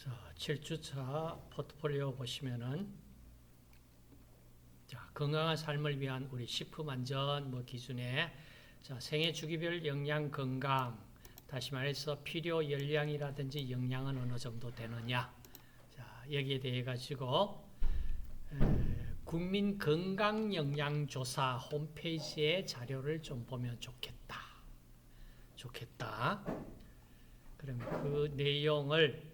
자, 7주차 포트폴리오 보시면은 자, 건강한 삶을 위한 우리 식품 안전 기준에 자, 생애 주기별 영양 건강, 다시 말해서 필요 열량이라든지 영양은 어느 정도 되느냐. 자, 여기에 대해 가지고 국민 건강 영양 조사 홈페이지의 자료를 좀 보면 좋겠다. 그러면 그 내용을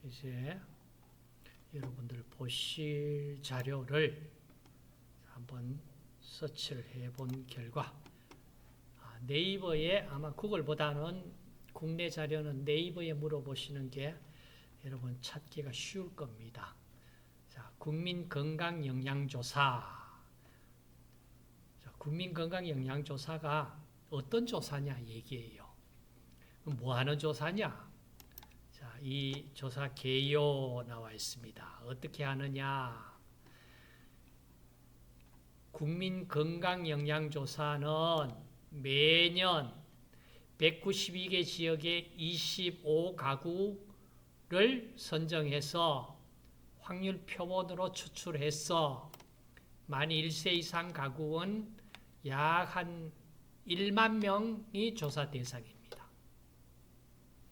이제 여러분들 보실 자료를 한번 서치를 해본 결과 네이버에 아마 구글보다는 국내 자료는 네이버에 물어보시는 게 여러분 찾기가 쉬울 겁니다. 자, 국민건강영양조사. 자, 국민건강영양조사가 어떤 조사냐 얘기예요. 뭐 하는 조사냐? 자, 이 조사 개요 나와 있습니다. 어떻게 하느냐? 국민건강영양조사는 매년 192개 지역의 25가구를 선정해서 확률 표본으로 추출해서 만 1세 이상 가구는 약 한 1만 명이 조사 대상입니다.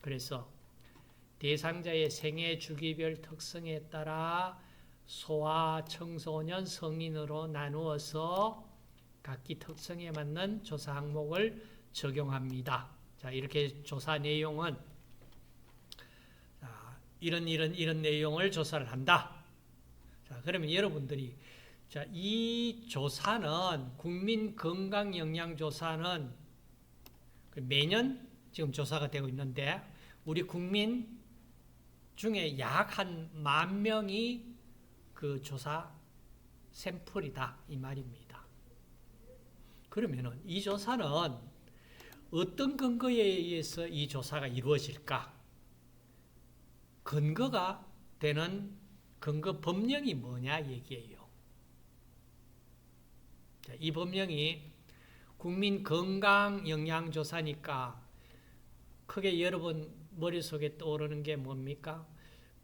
그래서 대상자의 생애 주기별 특성에 따라 소아, 청소년, 성인으로 나누어서 각기 특성에 맞는 조사 항목을 적용합니다. 자, 이렇게 조사 내용은 이런 내용을 조사를 한다. 자, 그러면 여러분들이 자, 이 조사는 국민건강영양조사는 매년 지금 조사가 되고 있는데 우리 국민 중에 약 한 10,000명이 그 조사 샘플이다 이 말입니다. 그러면은 이 조사는 어떤 근거에 의해서 이 조사가 이루어질까? 근거가 되는 근거 법령이 뭐냐 얘기예요. 자, 이 법령이 국민건강영양조사니까 크게 여러분 머릿속에 떠오르는 게 뭡니까?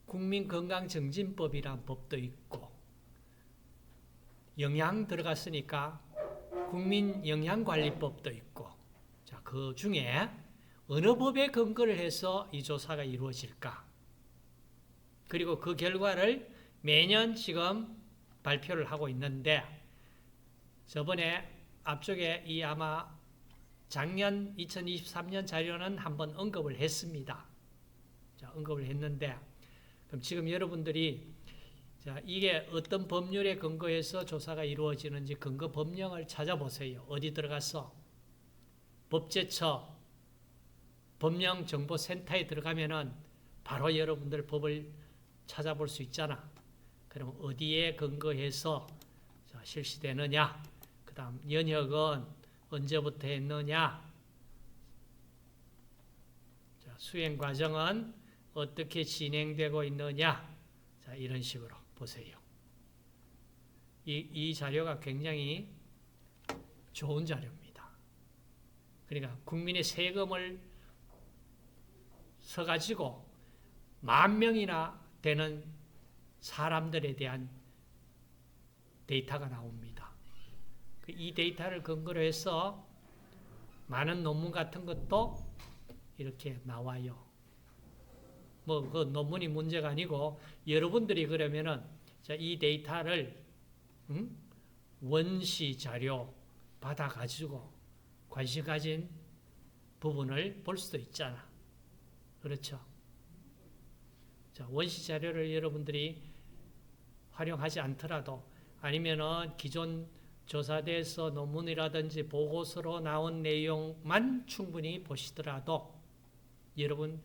국민건강증진법이란 법도 있고 영양 들어갔으니까 국민영양관리법도 있고 자, 그 중에 어느 법에 근거를 해서 이 조사가 이루어질까? 그리고 그 결과를 매년 지금 발표를 하고 있는데 저번에 앞쪽에 이 아마 작년 2023년 자료는 한번 언급을 했습니다. 자, 언급을 했는데 그럼 지금 여러분들이 자, 이게 어떤 법률에 근거해서 조사가 이루어지는지 근거 법령을 찾아보세요. 어디 들어가서 법제처 법령정보센터에 들어가면은 바로 여러분들 법을 찾아볼 수 있잖아. 그럼 어디에 근거해서 자, 실시되느냐? 그 다음 연역은 언제부터 했느냐? 자, 수행 과정은 어떻게 진행되고 있느냐? 자, 이런 식으로 보세요. 이 자료가 굉장히 좋은 자료입니다. 그러니까 국민의 세금을 써가지고 10,000명이나 되는 사람들에 대한 데이터가 나옵니다. 이 데이터를 근거로 해서 많은 논문 같은 것도 이렇게 나와요. 그 논문이 문제가 아니고 여러분들이 그러면은 자, 이 데이터를 원시 자료 받아가지고 관심 가진 부분을 볼 수도 있잖아. 그렇죠? 자, 원시 자료를 여러분들이 활용하지 않더라도 아니면은 기존 조사대에서 논문이라든지 보고서로 나온 내용만 충분히 보시더라도 여러분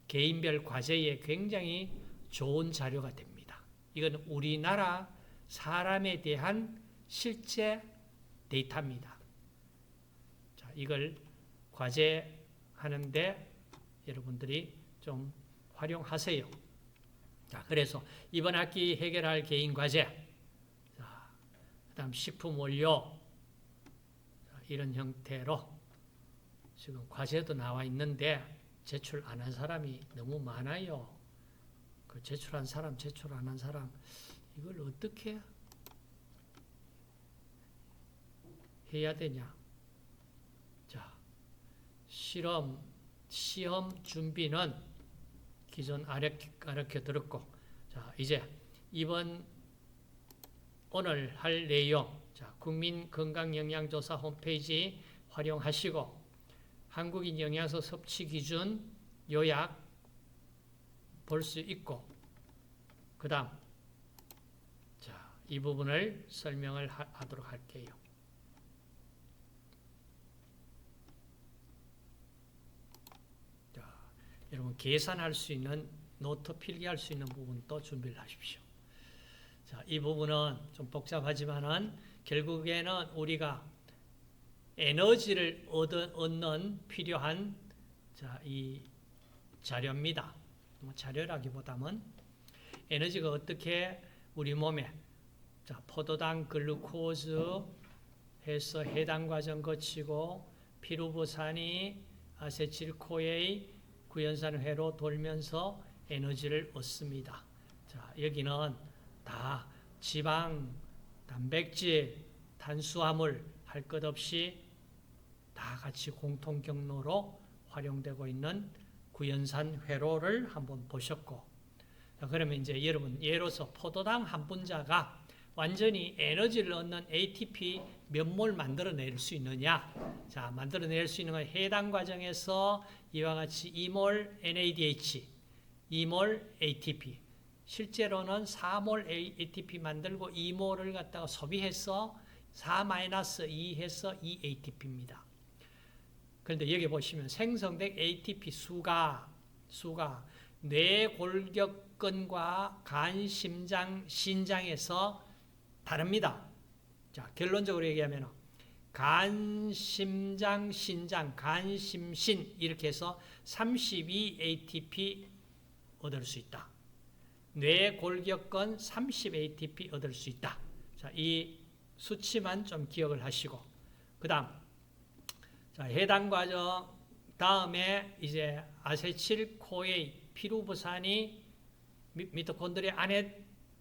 개인별 과제에 굉장히 좋은 자료가 됩니다. 이건 우리나라 사람에 대한 실제 데이터입니다. 자, 이걸 과제하는데 여러분들이 좀 활용하세요. 자, 그래서 이번 학기 해결할 개인 과제 그 다음 식품 원료 이런 형태로 지금 과제도 나와 있는데 제출 안 한 사람이 너무 많아요. 그 제출한 사람, 제출 안 한 사람 이걸 어떻게 해야 되냐? 자, 시험 준비는 기존 가르쳐 들었고, 자, 이제 오늘 할 내용, 자, 국민건강영양조사 홈페이지 활용하시고, 한국인 영양소 섭취 기준 요약 볼 수 있고, 그 다음, 자, 이 부분을 설명을 하도록 할게요. 자, 여러분, 계산할 수 있는, 노트 필기할 수 있는 부분도 준비를 하십시오. 자, 이 부분은 좀 복잡하지만은 결국에는 우리가 에너지를 얻는 필요한 자, 이 자료입니다. 자료라기보다는 에너지가 어떻게 우리 몸에 자, 포도당 글루코즈 해서 해당 과정 거치고 피루부산이 아세틸코에 구연산회로 돌면서 에너지를 얻습니다. 자, 여기는 다 지방, 단백질, 탄수화물 할 것 없이 다 같이 공통 경로로 활용되고 있는 구연산 회로를 한번 보셨고, 자, 그러면 이제 여러분 예로서 포도당 한 분자가 완전히 에너지를 얻는 ATP 몇 몰 만들어낼 수 있느냐? 자, 만들어낼 수 있는 건 해당 과정에서 이와 같이 2몰 NADH, 2몰 ATP. 실제로는 4몰 ATP 만들고 2몰을 갖다가 소비해서 4-2 해서 2 ATP입니다. 그런데 여기 보시면 생성된 ATP 수가 뇌골격근과 간, 심장, 신장에서 다릅니다. 자, 결론적으로 얘기하면 간, 심장, 신장, 간, 심, 신 이렇게 해서 32 ATP 얻을 수 있다. 뇌골격근 30 ATP 얻을 수 있다. 자, 이 수치만 좀 기억을 하시고, 그 다음, 자, 해당 과정, 다음에 이제 아세틸코에 피루부산이 미토콘드리아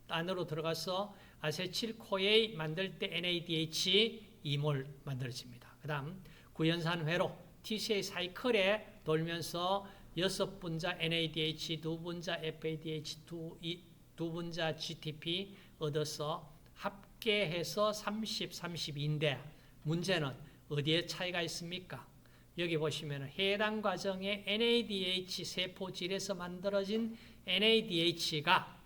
안으로 들어가서 아세틸코에 만들 때 NADH 2몰 만들어집니다. 그 다음, 구연산회로 TCA 사이클에 돌면서 6분자 NADH, 2분자 FADH, 2분자 GTP 얻어서 합계해서 30, 32인데 문제는 어디에 차이가 있습니까? 여기 보시면 해당 과정에 NADH 세포질에서 만들어진 NADH가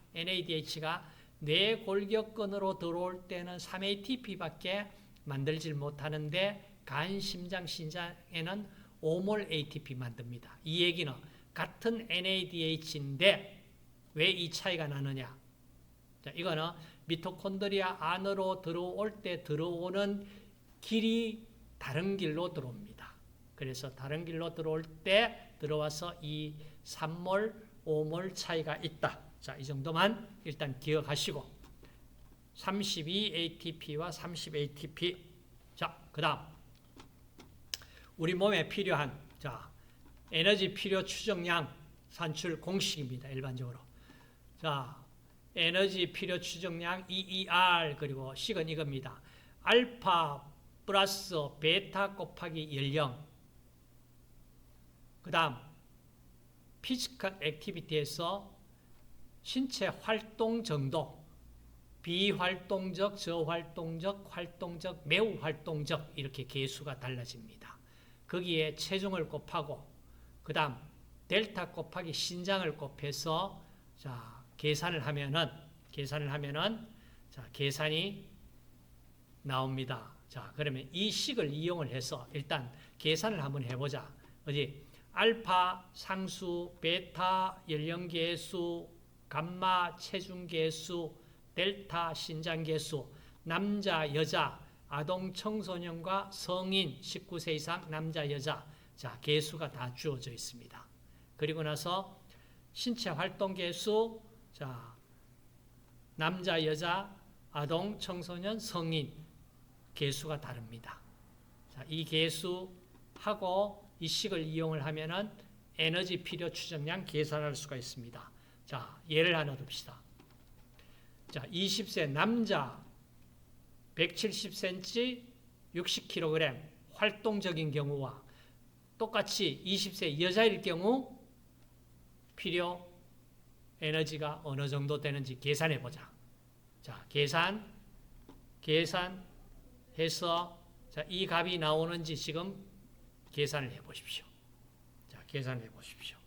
뇌골격근으로 들어올 때는 3ATP밖에 만들질 못하는데 간, 심장, 신장에는 5몰 ATP 만듭니다. 이 얘기는 같은 NADH인데 왜 이 차이가 나느냐? 자, 이거는 미토콘드리아 안으로 들어올 때 들어오는 길이 다른 길로 들어옵니다. 그래서 다른 길로 들어올 때 들어와서 이 3몰, 5몰 차이가 있다. 자, 이 정도만 일단 기억하시고 32 ATP와 30 ATP. 자, 그 다음 우리 몸에 필요한 자 에너지 필요 추정량 산출 공식입니다. 일반적으로. 자, 에너지 필요 추정량 EER 그리고 식은 이겁니다. 알파 플러스 베타 곱하기 연령. 그 다음 피지컬 액티비티에서 신체 활동 정도, 비활동적, 저활동적, 활동적, 매우 활동적 이렇게 계수가 달라집니다. 거기에 체중을 곱하고 그 다음 델타 곱하기 신장을 곱해서 자 계산을 하면은 자 계산이 나옵니다. 자 그러면 이 식을 이용을 해서 일단 계산을 한번 해보자. 어디 알파 상수, 베타 연령계수, 감마 체중계수, 델타 신장계수, 남자 여자 아동 청소년과 성인 19세 이상 남자 여자 자 계수가 다 주어져 있습니다. 그리고 나서 신체 활동 계수 자 남자 여자 아동 청소년 성인 계수가 다릅니다. 자, 이 계수하고 이 식을 이용을 하면은 에너지 필요 추정량 계산할 수가 있습니다. 자, 예를 하나 듭시다. 자, 20세 남자 170cm 60kg 활동적인 경우와 똑같이 20세 여자일 경우 필요 에너지가 어느 정도 되는지 계산해 보자. 자, 계산해서 자, 이 값이 나오는지 지금 계산을 해 보십시오. 자, 계산해 보십시오.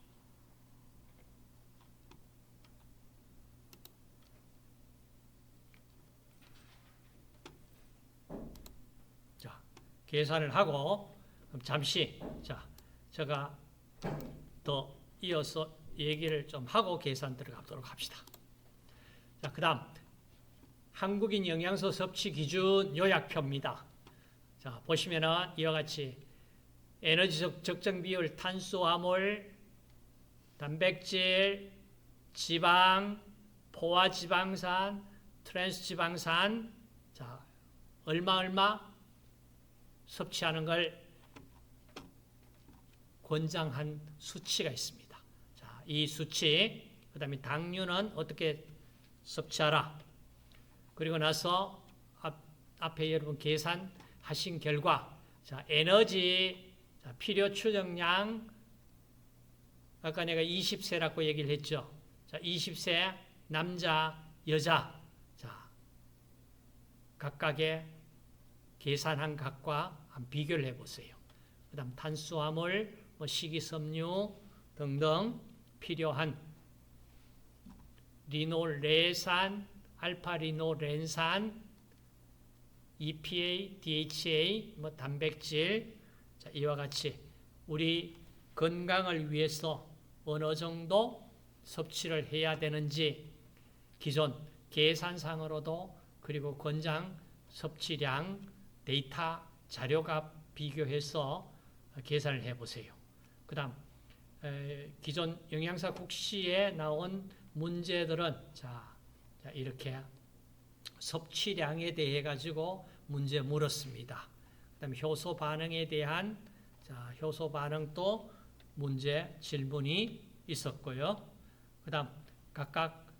자, 계산을 하고 잠시 자, 제가 더 이어서 얘기를 좀 하고 계산 들어가도록 합시다. 자, 그다음 한국인 영양소 섭취 기준 요약표입니다. 자, 보시면은 이와 같이 에너지 적정 비율, 탄수화물, 단백질, 지방, 포화지방산, 트랜스지방산, 자, 얼마 섭취하는 걸 권장한 수치가 있습니다. 자, 이 수치, 그 다음에 당류는 어떻게 섭취하라. 그리고 나서 앞에 여러분 계산하신 결과, 자, 에너지, 자, 필요 추정량, 아까 내가 20세라고 얘기를 했죠. 자, 20세 남자, 여자, 자, 각각의 계산한 값과 한 비교를 해보세요. 그 다음 탄수화물, 식이섬유 등등 필요한 리노레산, 알파리노렌산, EPA, DHA, 단백질, 자, 이와 같이 우리 건강을 위해서 어느 정도 섭취를 해야 되는지 기존 계산상으로도 그리고 권장 섭취량 데이터 자료가 비교해서 계산을 해보세요. 그 다음 기존 영양사 국시에 나온 문제들은 자 이렇게 섭취량에 대해 가지고 문제 물었습니다. 그 다음에 효소 반응에 대한 자, 효소 반응도 문제 질문이 있었고요. 그 다음 각각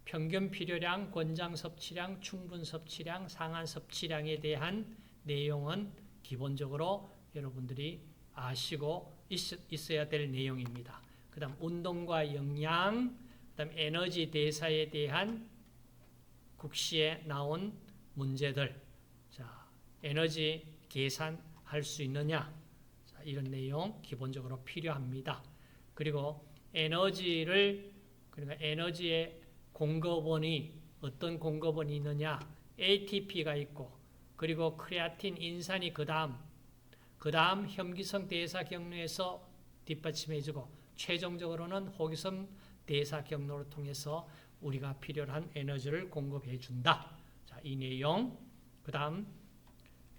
평균 필요량, 권장 섭취량, 충분 섭취량, 상한 섭취량에 대한 내용은 기본적으로 여러분들이 아시고 있어야 될 내용입니다. 그 다음 운동과 영양, 그 다음 에너지 대사에 대한 국시에 나온 문제들, 자, 에너지 계산할 수 있느냐, 자, 이런 내용 기본적으로 필요합니다. 그리고 에너지를, 그러니까 에너지의 공급원이 어떤 공급원이 있느냐, ATP가 있고, 그리고 크레아틴, 인산이 그 다음 혐기성 대사 경로에서 뒷받침해주고, 최종적으로는 호기성 대사 경로를 통해서 우리가 필요로 한 에너지를 공급해 준다. 자, 이 내용. 그 다음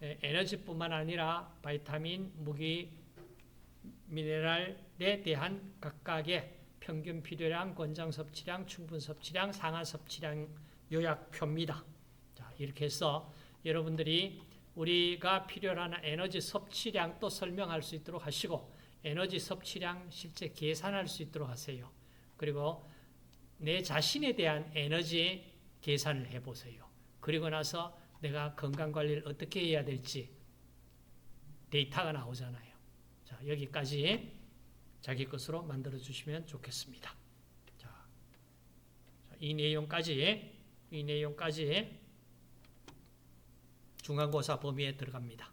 에너지뿐만 아니라 바이타민, 무기, 미네랄에 대한 각각의 평균 필요량, 권장 섭취량, 충분 섭취량, 상한 섭취량 요약표입니다. 자, 이렇게 해서 여러분들이 우리가 필요로 하는 에너지 섭취량도 설명할 수 있도록 하시고 에너지 섭취량 실제 계산할 수 있도록 하세요. 그리고 내 자신에 대한 에너지 계산을 해보세요. 그리고 나서 내가 건강관리를 어떻게 해야 될지 데이터가 나오잖아요. 자, 여기까지 자기 것으로 만들어 주시면 좋겠습니다. 자, 이 내용까지 중간고사 범위에 들어갑니다.